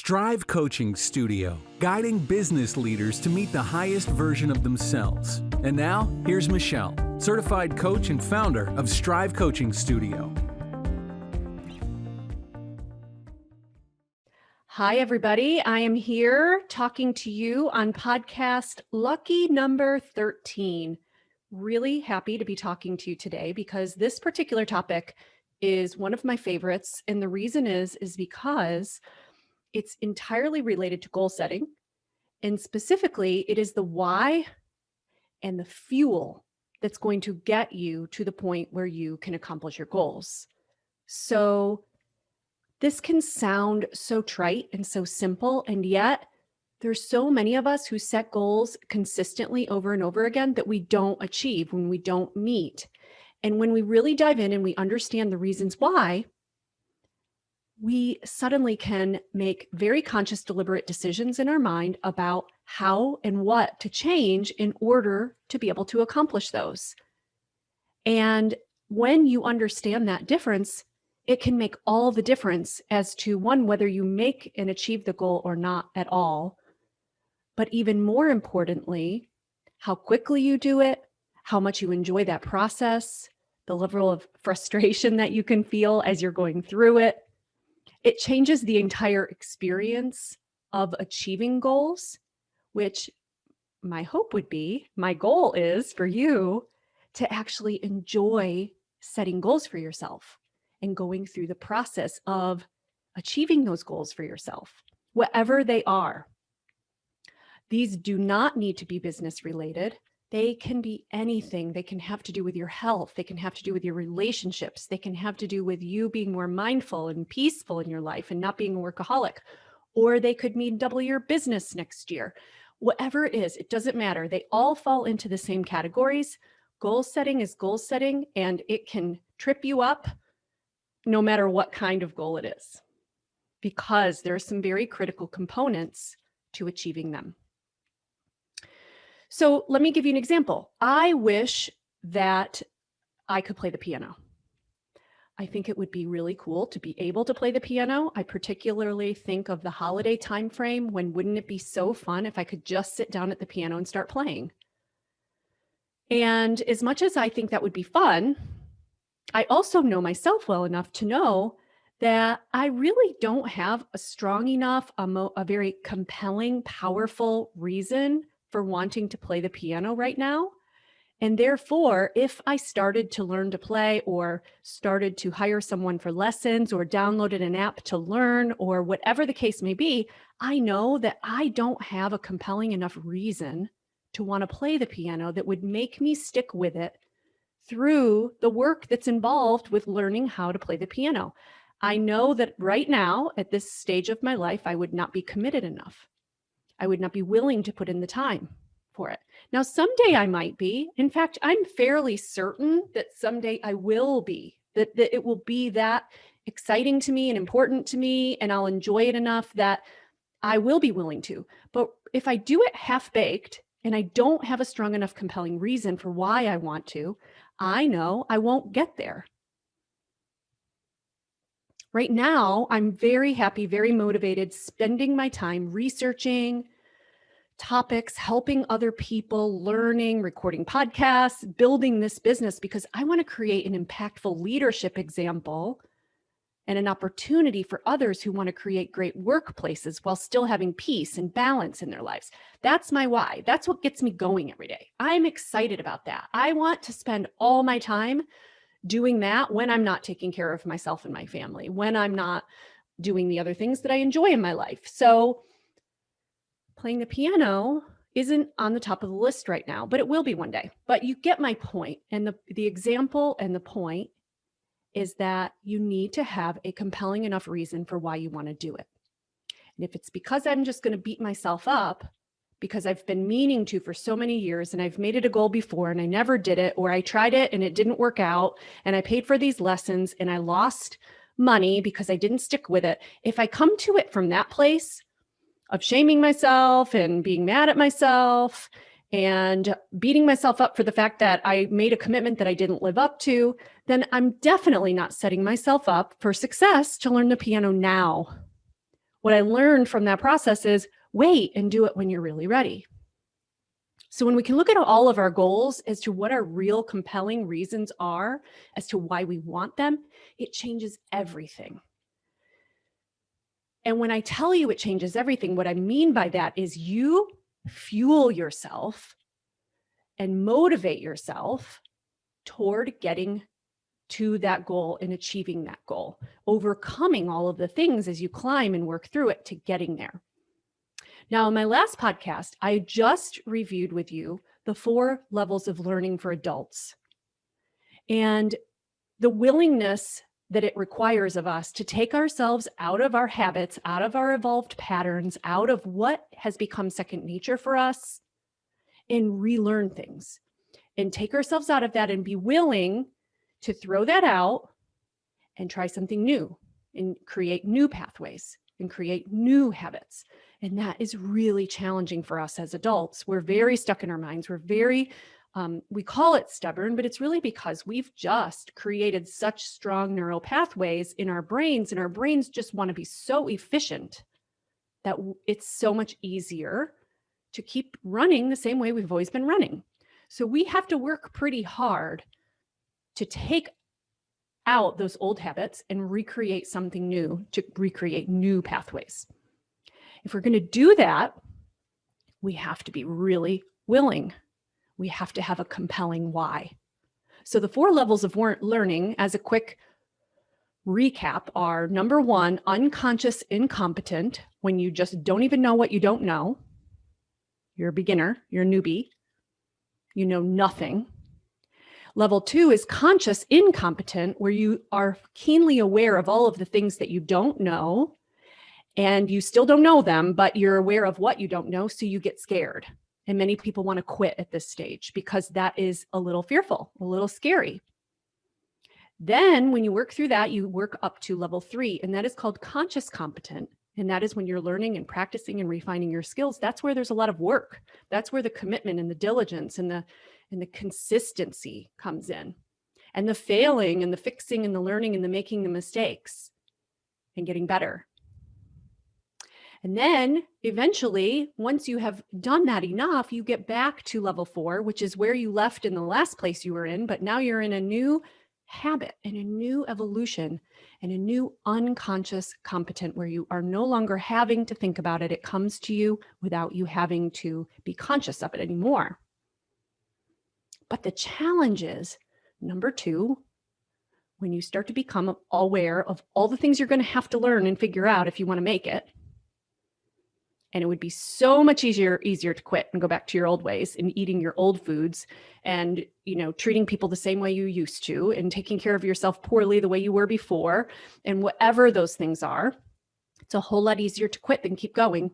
Strive Coaching Studio, guiding business leaders to meet the highest version of themselves. And now, here's Michelle, certified coach and founder of Strive Coaching Studio. Hi, everybody. I am here talking to you on podcast lucky number 13. Really happy to be talking to you today because this particular topic is one of my favorites. And the reason is because it's entirely related to goal setting. And specifically, it is the why and the fuel that's going to get you to the point where you can accomplish your goals. So this can sound so trite and so simple, and yet there's so many of us who set goals consistently over and over again that we don't achieve, when we don't meet. And when we really dive in and we understand the reasons why, we suddenly can make very conscious, deliberate decisions in our mind about how and what to change in order to be able to accomplish those. And when you understand that difference, it can make all the difference as to, one, whether you make and achieve the goal or not at all. But even more importantly, how quickly you do it, how much you enjoy that process, the level of frustration that you can feel as you're going through it. It changes the entire experience of achieving goals, which my hope would be, my goal is for you to actually enjoy setting goals for yourself and going through the process of achieving those goals for yourself, whatever they are. These do not need to be business related. They can be anything. They can have to do with your health. They can have to do with your relationships. They can have to do with you being more mindful and peaceful in your life and not being a workaholic. Or they could mean double your business next year. Whatever it is, it doesn't matter. They all fall into the same categories. Goal setting is goal setting, and it can trip you up no matter what kind of goal it is, because there are some very critical components to achieving them. So let me give you an example. I wish that I could play the piano. I think it would be really cool to be able to play the piano. I particularly think of the holiday time frame, when wouldn't it be so fun if I could just sit down at the piano and start playing? And as much as I think that would be fun, I also know myself well enough to know that I really don't have a strong enough, a very compelling, powerful reason for wanting to play the piano right now. And therefore, if I started to learn to play, or started to hire someone for lessons, or downloaded an app to learn, or whatever the case may be, I know that I don't have a compelling enough reason to want to play the piano that would make me stick with it through the work that's involved with learning how to play the piano. I know that right now, at this stage of my life, I would not be committed enough. I would not be willing to put in the time for it. Now, someday I might be. In fact, I'm fairly certain that someday I will be, that it will be that exciting to me and important to me, and I'll enjoy it enough that I will be willing to. But if I do it half-baked and I don't have a strong enough compelling reason for why I want to, I know I won't get there. Right now, I'm very happy, very motivated, spending my time researching topics, helping other people, learning, recording podcasts, building this business, because I want to create an impactful leadership example and an opportunity for others who want to create great workplaces while still having peace and balance in their lives. That's my why. That's what gets me going every day. I'm excited about that. I want to spend all my time doing that when I'm not taking care of myself and my family, when I'm not doing the other things that I enjoy in my life. So playing the piano isn't on the top of the list right now, but it will be one day. But you get my point. And the example and the point is that you need to have a compelling enough reason for why you want to do it. And if it's because I'm just going to beat myself up because I've been meaning to for so many years, and I've made it a goal before and I never did it, or I tried it and it didn't work out, and I paid for these lessons and I lost money because I didn't stick with it. If I come to it from that place of shaming myself and being mad at myself and beating myself up for the fact that I made a commitment that I didn't live up to, then I'm definitely not setting myself up for success to learn the piano now. What I learned from that process is wait and do it when you're really ready. So when we can look at all of our goals as to what our real compelling reasons are as to why we want them, it changes everything. And when I tell you it changes everything, what I mean by that is you fuel yourself and motivate yourself toward getting to that goal and achieving that goal, overcoming all of the things as you climb and work through it to getting there. Now, in my last podcast, I just reviewed with you the 4 levels of learning for adults and the willingness that it requires of us to take ourselves out of our habits, out of our evolved patterns, out of what has become second nature for us, and relearn things and take ourselves out of that and be willing to throw that out and try something new and create new pathways and create new habits. And that is really challenging for us as adults. We're very stuck in our minds. We're very, we call it stubborn, but it's really because we've just created such strong neural pathways in our brains, and our brains just want to be so efficient that it's so much easier to keep running the same way we've always been running. So we have to work pretty hard to take out those old habits and recreate something new, to recreate new pathways. If we're going to do that, we have to be really willing. We have to have a compelling why. So the 4 levels of learning, as a quick recap, are number 1, unconscious incompetent, when you just don't even know what you don't know. You're a beginner, you're a newbie, you know nothing. Level 2 is conscious incompetent, where you are keenly aware of all of the things that you don't know, and you still don't know them, but you're aware of what you don't know, so you get scared. And many people want to quit at this stage because that is a little fearful, a little scary. Then when you work through that, you work up to level 3, and that is called conscious competent. And that is when you're learning and practicing and refining your skills. That's where there's a lot of work. That's where the commitment and the diligence and the consistency comes in, and the failing and the fixing and the learning and the making the mistakes and getting better. And then eventually, once you have done that enough, you get back to level 4, which is where you left in the last place you were in, but now you're in a new habit and a new evolution and a new unconscious competent, where you are no longer having to think about it. It comes to you without you having to be conscious of it anymore. But the challenge is, number 2, when you start to become aware of all the things you're going to have to learn and figure out if you want to make it. And it would be so much easier to quit and go back to your old ways and eating your old foods and, treating people the same way you used to and taking care of yourself poorly the way you were before, and whatever those things are. It's a whole lot easier to quit than keep going.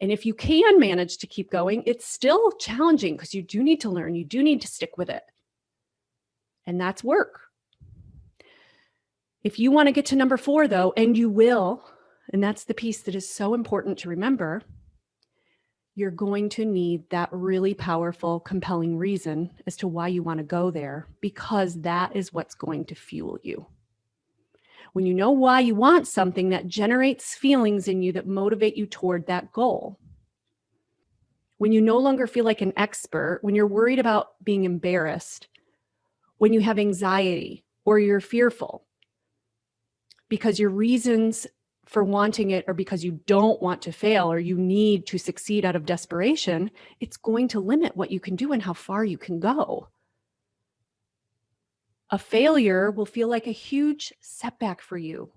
And if you can manage to keep going, it's still challenging because you do need to learn. You do need to stick with it. And that's work. If you want to get to number 4, though, and you will, and that's the piece that is so important to remember, you're going to need that really powerful, compelling reason as to why you want to go there, because that is what's going to fuel you. When you know why you want something, that generates feelings in you that motivate you toward that goal. When you no longer feel like an expert, when you're worried about being embarrassed, when you have anxiety or you're fearful because your reasons for wanting it are because you don't want to fail or you need to succeed out of desperation, it's going to limit what you can do and how far you can go. A failure will feel like a huge setback for you.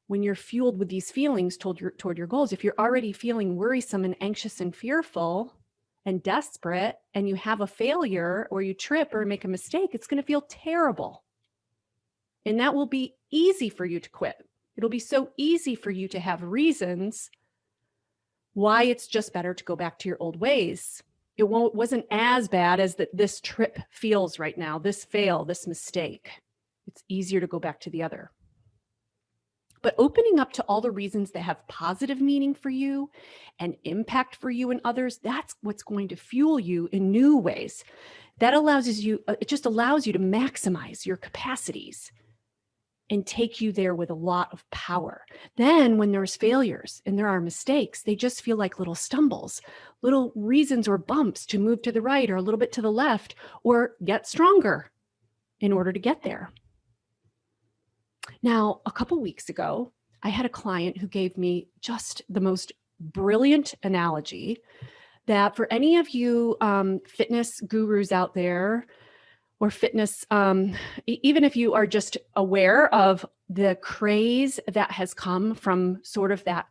When you're fueled with these feelings toward your goals, if you're already feeling worrisome and anxious and fearful and desperate, and you have a failure or you trip or make a mistake, it's going to feel terrible. And that will be easy for you to quit. It'll be so easy for you to have reasons why it's just better to go back to your old ways. It wasn't as bad as that this trip feels right now, this fail, this mistake. It's easier to go back to the other. But opening up to all the reasons that have positive meaning for you and impact for you and others, that's what's going to fuel you in new ways. That it just allows you to maximize your capacities. and take you there with a lot of power. Then when there's failures and there are mistakes, they just feel like little stumbles, little reasons or bumps to move to the right or a little bit to the left or get stronger in order to get there. Now, a couple weeks ago, I had a client who gave me just the most brilliant analogy that for any of you fitness gurus out there, or fitness, even if you are just aware of the craze that has come from sort of that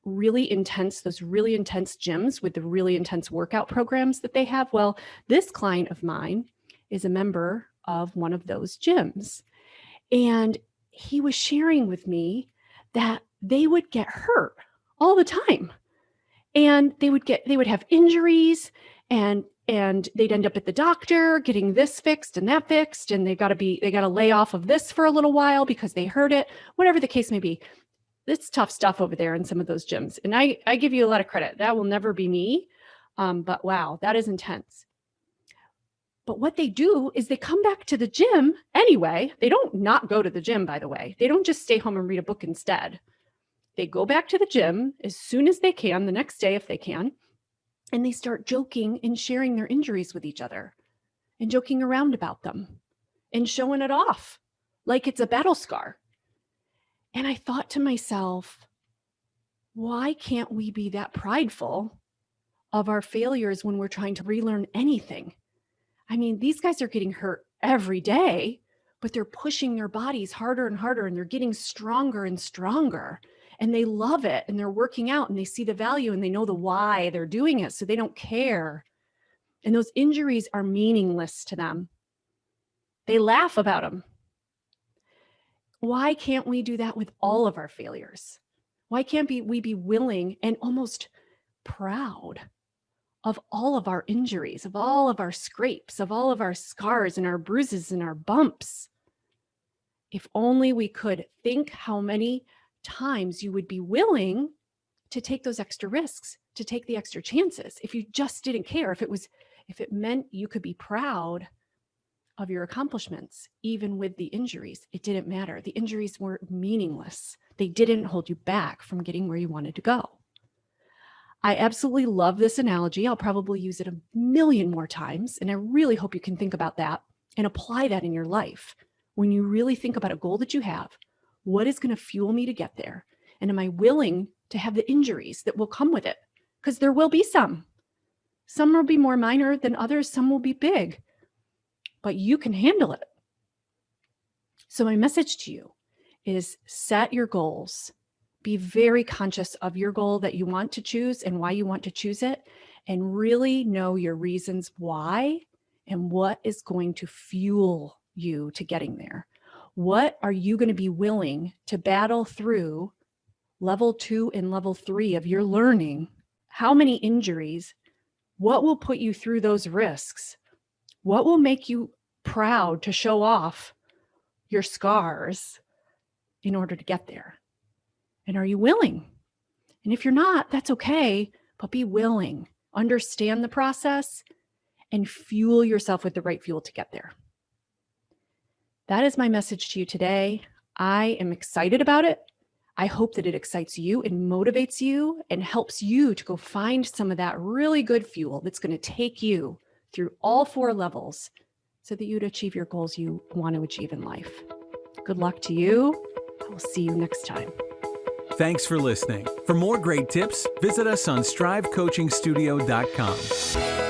those really intense gyms with the really intense workout programs that they have. Well, this client of mine is a member of one of those gyms. And he was sharing with me that they would get hurt all the time. And they would have injuries and they'd end up at the doctor getting this fixed and that fixed, and they got to lay off of this for a little while because they hurt it, whatever the case may be. It's tough stuff over there in some of those gyms. And I give you a lot of credit. That will never be me. But wow, that is intense. But what they do is they come back to the gym anyway. They don't not go to the gym, by the way. They don't just stay home and read a book instead. They go back to the gym as soon as they can, the next day if they can, and they start joking and sharing their injuries with each other and joking around about them and showing it off like it's a battle scar. And I thought to myself, why can't we be that prideful of our failures when we're trying to relearn anything? I mean, these guys are getting hurt every day, but they're pushing their bodies harder and harder, and they're getting stronger and stronger. And they love it, and they're working out, and they see the value, and they know the why they're doing it, so they don't care. And those injuries are meaningless to them. They laugh about them. Why can't we do that with all of our failures? Why can't we be willing and almost proud of all of our injuries, of all of our scrapes, of all of our scars and our bruises and our bumps? If only we could think how many times you would be willing to take those extra risks, to take the extra chances. If you just didn't care, if it meant you could be proud of your accomplishments, even with the injuries, it didn't matter. The injuries were meaningless. They didn't hold you back from getting where you wanted to go. I absolutely love this analogy. I'll probably use it a million more times. And I really hope you can think about that and apply that in your life. When you really think about a goal that you have, what is going to fuel me to get there? And am I willing to have the injuries that will come with it? Because there will be some. Some will be more minor than others. Some will be big. But you can handle it. So my message to you is set your goals. Be very conscious of your goal that you want to choose and why you want to choose it. And really know your reasons why and what is going to fuel you to getting there. What are you going to be willing to battle through level 2 and level 3 of your learning? How many injuries? What will put you through those risks? What will make you proud to show off your scars in order to get there? And are you willing? And if you're not, that's okay, but be willing. Understand the process and fuel yourself with the right fuel to get there. That is my message to you today. I am excited about it. I hope that it excites you and motivates you and helps you to go find some of that really good fuel that's going to take you through all 4 levels so that you'd achieve your goals you want to achieve in life. Good luck to you. I will see you next time. Thanks for listening. For more great tips, visit us on strivecoachingstudio.com.